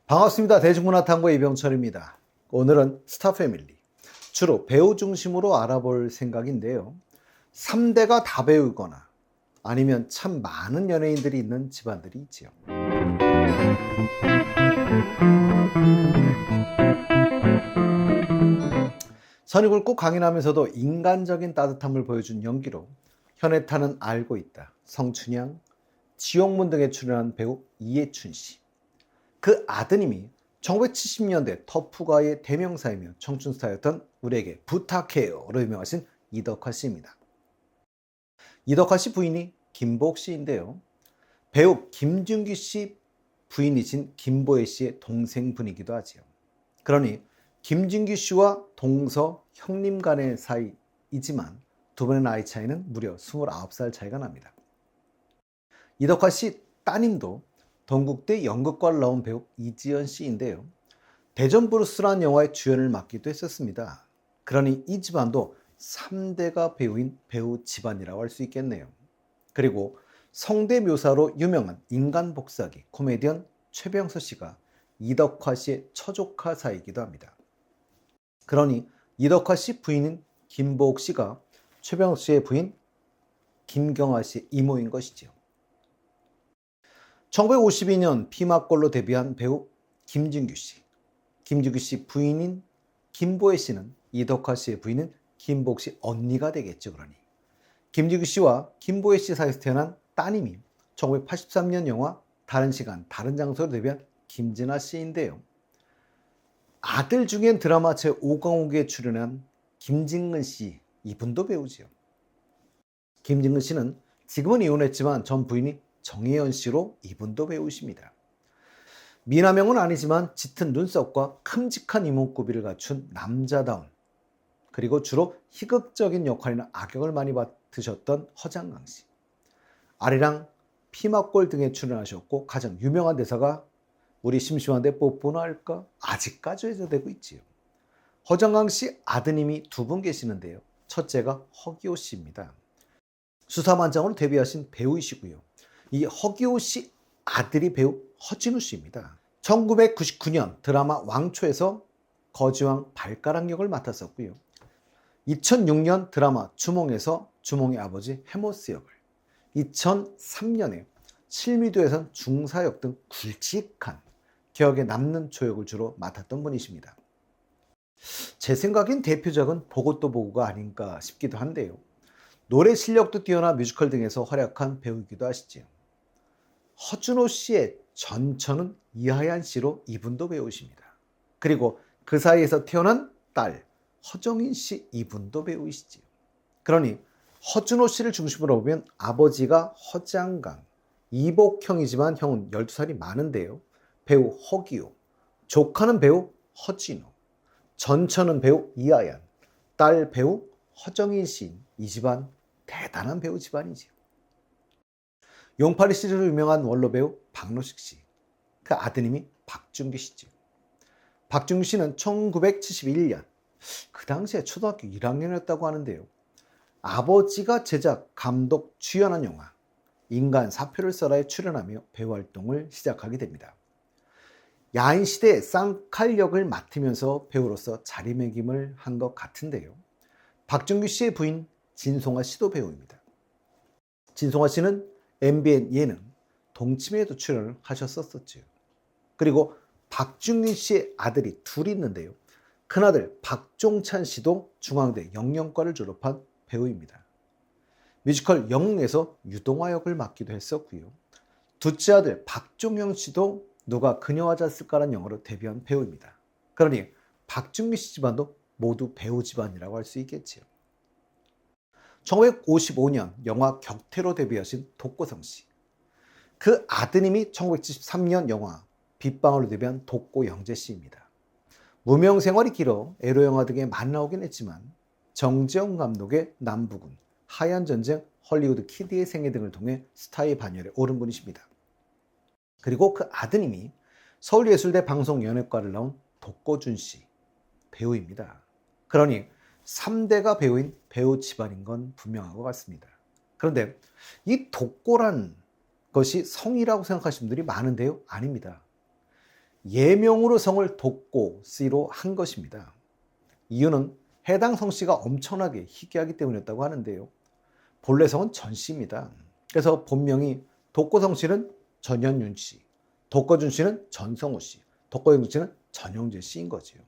반갑습니다. 대중문화탐구 이병철입니다. 오늘은 스타 패밀리, 주로 배우 중심으로 알아볼 생각인데요. 3대가 다 배우거나 아니면 참 많은 연예인들이 있는 집안들이 있지요. 선이 굵고 강인하면서도 인간적인 따뜻함을 보여준 연기로 현해탄은 알고 있다, 성춘향, 지옥문 등에 출연한 배우 이해춘 씨. 그 아드님이 1970년대 터프가의 대명사이며 청춘스타였던 우리에게 부탁해요로 유명하신 이덕화 씨입니다. 이덕화 씨 부인이 김보옥 씨인데요. 배우 김준규 씨 부인이신 김보애 씨의 동생분이기도 하지요. 그러니 김준규 씨와 동서 형님 간의 사이이지만 두 분의 나이 차이는 무려 29살 차이가 납니다. 이덕화 씨 따님도 동국대 연극과를 나온 배우 이지연 씨인데요. 대전 브루스라는 영화의 주연을 맡기도 했었습니다. 그러니 이 집안도 3대가 배우인 배우 집안이라고 할 수 있겠네요. 그리고 성대묘사로 유명한 인간 복사기 코미디언 최병서 씨가 이덕화 씨의 처조카 사이이기도 합니다. 그러니 이덕화 씨 부인인 김보옥 씨가 최병서 씨의 부인 김경아 씨의 이모인 것이죠. 1952년 피막골로 데뷔한 배우 김준규 씨. 김준규 씨 부인인 김보애 씨는 이덕화 씨의 부인인 김보옥 씨 언니가 되겠죠. 그러니 김준규 씨와 김보애 씨 사이에서 태어난 따님이 1983년 영화 다른 시간 다른 장소로 데뷔한 김진아 씨인데요. 아들 중엔 드라마 제5강호기에 출연한 김진근 씨, 이분도 배우지요. 김진근 씨는 지금은 이혼했지만 전 부인이 정혜연 씨로 이분도 배우십니다. 미남형은 아니지만 짙은 눈썹과 큼직한 이목구비를 갖춘 남자다운, 그리고 주로 희극적인 역할이나 악역을 많이 맡으셨던 허장강 씨. 아리랑, 피막골 등에 출연하셨고 가장 유명한 대사가 우리 심심한데 뽀뽀나 할까? 아직까지 회자되고 있지요. 허장강 씨 아드님이 두 분 계시는데요. 첫째가 허기호 씨입니다. 수사반장으로 데뷔하신 배우이시고요. 이 허기호 씨 아들이 배우 허진우 씨입니다. 1999년 드라마 왕초에서 거지왕 발가락 역을 맡았었고요. 2006년 드라마 주몽에서 주몽의 아버지 해모스 역을, 2003년에 실미도에선 중사역 등 굵직한 기억에 남는 조역을 주로 맡았던 분이십니다. 제 생각엔 대표작은 보고 또 보고가 아닌가 싶기도 한데요. 노래 실력도 뛰어나 뮤지컬 등에서 활약한 배우이기도 하시지요. 허준호 씨의 전처는 이하얀 씨로 이분도 배우십니다. 그리고 그 사이에서 태어난 딸 허정인 씨, 이분도 배우이시지요. 그러니 허준호 씨를 중심으로 보면 아버지가 허장강, 이복형이지만 형은 12살이 많은데요. 배우 허기호, 조카는 배우 허진호, 전처는 배우 이하얀, 딸 배우 허정인 씨인 이 집안 대단한 배우 집안이지요. 용팔이 시리즈로 유명한 원로 배우 박노식 씨, 그 아드님이 박준규 씨죠. 박준규 씨는 1971년, 그 당시에 초등학교 1학년이었다고 하는데요. 아버지가 제작, 감독, 주연한 영화 인간 사표를 써라에 출연하며 배우 활동을 시작하게 됩니다. 야인시대의 쌍칼 역을 맡으면서 배우로서 자리매김을 한 것 같은데요. 박준규 씨의 부인 진송아 씨도 배우입니다. 진송아 씨는 MBN 예능 동치미에도 출연을 하셨었죠. 그리고 박준규 씨의 아들이 둘이 있는데요. 큰아들 박종찬 씨도 중앙대 영영과를 졸업한 배우입니다. 뮤지컬 영웅에서 유동화 역을 맡기도 했었고요. 둘째 아들 박종영 씨도 누가 그녀와 잤을까라는 영화로 데뷔한 배우입니다. 그러니 박준규 씨 집안도 모두 배우 집안이라고 할 수 있겠지요. 1955년 영화 격태로 데뷔하신 독고성 씨. 그 아드님이 1973년 영화 빗방울로 데뷔한 독고 영재 씨입니다. 무명 생활이 길어 에로 영화 등에 많이 나오긴 했지만 정재영 감독의 남부군, 하얀전쟁, 헐리우드 키드의 생애 등을 통해 스타의 반열에 오른 분이십니다. 그리고 그 아드님이 서울예술대 방송연예과를 나온 독고준 씨, 배우입니다. 그러니 3대가 배우인 배우 집안인 건 분명한 것 같습니다. 그런데 이 독고란 것이 성이라고 생각하시는 분들이 많은데요. 아닙니다. 예명으로 성을 독고씨로 한 것입니다. 이유는 해당 성씨가 엄청나게 희귀하기 때문이었다고 하는데요. 본래 성은 전씨입니다. 그래서 본명이 독고성씨는 전현윤씨, 독거준씨는 전성우씨, 독거영준씨는 전영재씨인 거지요.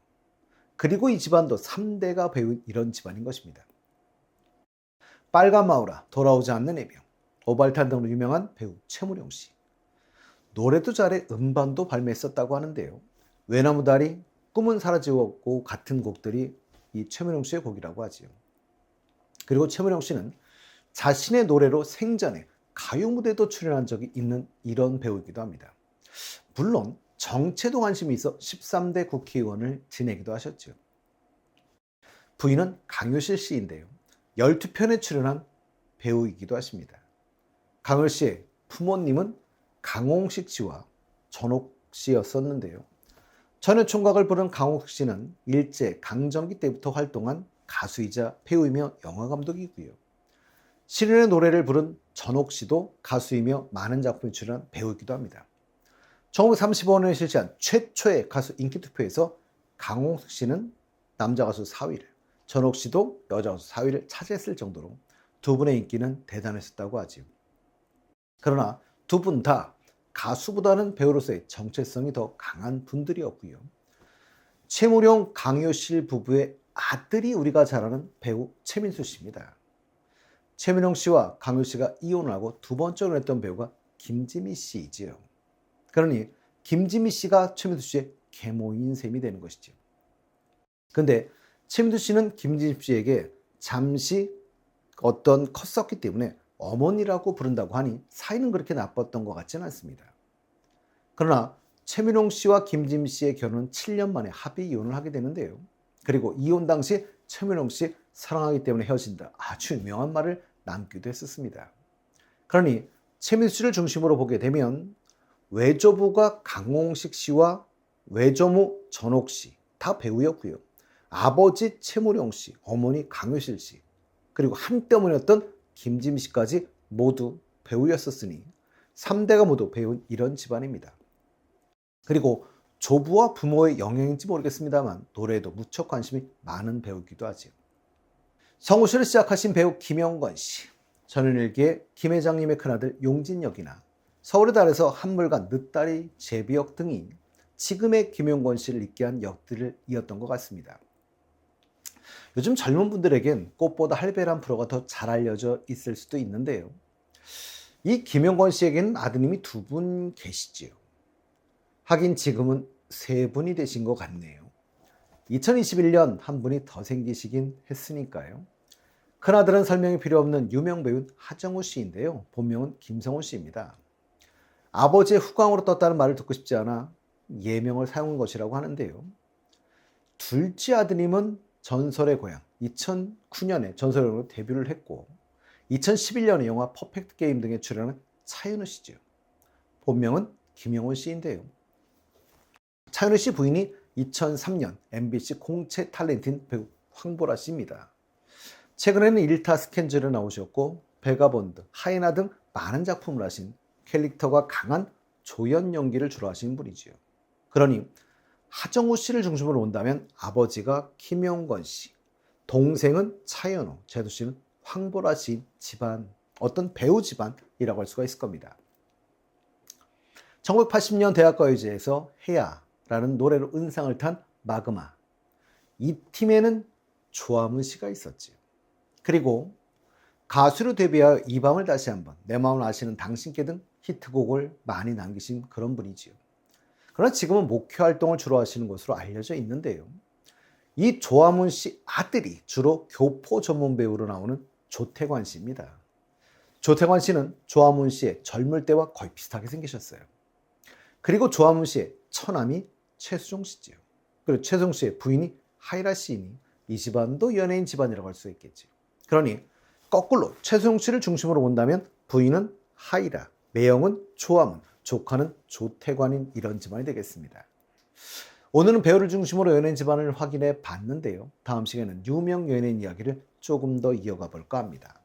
그리고 이 집안도 3대가 배운 이런 집안인 것입니다. 빨간 마우라, 돌아오지 않는 애병, 오발탄 등으로 유명한 배우 최무룡씨. 노래도 잘해 음반도 발매했었다고 하는데요. 외나무다리, 꿈은 사라지고 같은 곡들이 이 최무룡씨의 곡이라고 하지요. 그리고 최무룡씨는 자신의 노래로 생전에 가요 무대도 출연한 적이 있는 이런 배우이기도 합니다. 물론 정체도 관심이 있어 13대 국회의원을 지내기도 하셨죠. 부인은 강효실 씨인데요. 12편에 출연한 배우이기도 하십니다. 강효 씨의 부모님은 강홍식 씨와 전옥 씨였었는데요. 전해총각을 부른 강홍식 씨는 일제 강점기 때부터 활동한 가수이자 배우이며 영화감독이고요. 시련의 노래를 부른 전옥 씨도 가수이며 많은 작품에 출연한 배우이기도 합니다. 1935년에 실시한 최초의 가수 인기투표에서 강홍식 씨는 남자 가수 4위를, 전옥 씨도 여자 가수 4위를 차지했을 정도로 두 분의 인기는 대단했었다고 하지요. 그러나 두 분 다 가수보다는 배우로서의 정체성이 더 강한 분들이었고요. 최무룡, 강효실 부부의 아들이 우리가 잘 아는 배우 최민수 씨입니다. 최무룡 씨와 강효 씨가 이혼을 하고 두 번째로 했던 배우가 김지미 씨이지요. 그러니 김지미 씨가 최민수 씨의 계모인 셈이 되는 것이죠. 근데 최민수 씨는 김지미 씨에게 잠시 컸었기 때문에 어머니라고 부른다고 하니 사이는 그렇게 나빴던 것 같지는 않습니다. 그러나 최민용 씨와 김지미 씨의 결혼은 7년 만에 합의 이혼을 하게 되는데요. 그리고 이혼 당시 최민용 씨 사랑하기 때문에 헤어진다. 아주 유명한 말을 남기도 했었습니다. 그러니 최민수 씨를 중심으로 보게 되면 외조부가 강홍식 씨와 외조모 전옥 씨 다 배우였고요. 아버지 최무룡 씨, 어머니 강효실 씨, 그리고 한때 어머니였던 김지미 씨까지 모두 배우였었으니 3대가 모두 배운 이런 집안입니다. 그리고 조부와 부모의 영향인지 모르겠습니다만 노래에도 무척 관심이 많은 배우이기도 하죠. 성우실을 시작하신 배우 김영건 씨, 전원일기의 김 회장님의 큰아들 용진역이나 서울의 달에서 한물간 늦다리 제비역 등이 지금의 김영건 씨를 잇게 한 역들을 이었던 것 같습니다. 요즘 젊은 분들에겐 꽃보다 할배란 프로가 더 잘 알려져 있을 수도 있는데요. 이 김영건 씨에게는 아드님이 2분 계시지요. 하긴 지금은 3분이 되신 것 같네요. 2021년 한 분이 더 생기시긴 했으니까요. 큰아들은 설명이 필요 없는 유명 배우 하정우 씨인데요. 본명은 김성우 씨입니다. 아버지의 후광으로 떴다는 말을 듣고 싶지 않아 예명을 사용한 것이라고 하는데요. 둘째 아드님은 전설의 고향 2009년에 전설의 고향으로 데뷔를 했고 2011년에 영화 퍼펙트 게임 등에 출연한 차윤우 씨죠. 본명은 김영훈 씨인데요. 차윤우 씨 부인이 2003년 MBC 공채 탤런트인 배우 황보라 씨입니다. 최근에는 일타 스캔들에 나오셨고 베가본드, 하이나 등 많은 작품을 하신 캐릭터가 강한 조연 연기를 주로 하시는 분이지요. 그러니 하정우 씨를 중심으로 본다면 아버지가 김영건 씨, 동생은 차연우, 제도 씨는 황보라 씨 집안, 어떤 배우 집안이라고 할 수가 있을 겁니다. 1980년 대학가요제에서 해야라는 노래로 은상을 탄 마그마, 이 팀에는 조화문 씨가 있었지요. 그리고 가수로 데뷔하여 이 밤을 다시 한번, 내 마음을 아시는 당신께 등 히트곡을 많이 남기신 그런 분이지요. 그러나 지금은 목회 활동을 주로 하시는 것으로 알려져 있는데요. 이 조화문 씨 아들이 주로 교포 전문 배우로 나오는 조태관 씨입니다. 조태관 씨는 조화문 씨의 젊을 때와 거의 비슷하게 생기셨어요. 그리고 조화문 씨의 처남이 최수종 씨지요. 그리고 최수종 씨의 부인이 하이라 씨이니 이 집안도 연예인 집안이라고 할 수 있겠죠. 그러니 거꾸로 최수종 씨를 중심으로 본다면 부인은 하이라, 매형은 조화문, 조카는 조태관인 이런 집안이 되겠습니다. 오늘은 배우를 중심으로 연예인 집안을 확인해 봤는데요. 다음 시간에는 유명 연예인 이야기를 조금 더 이어가 볼까 합니다.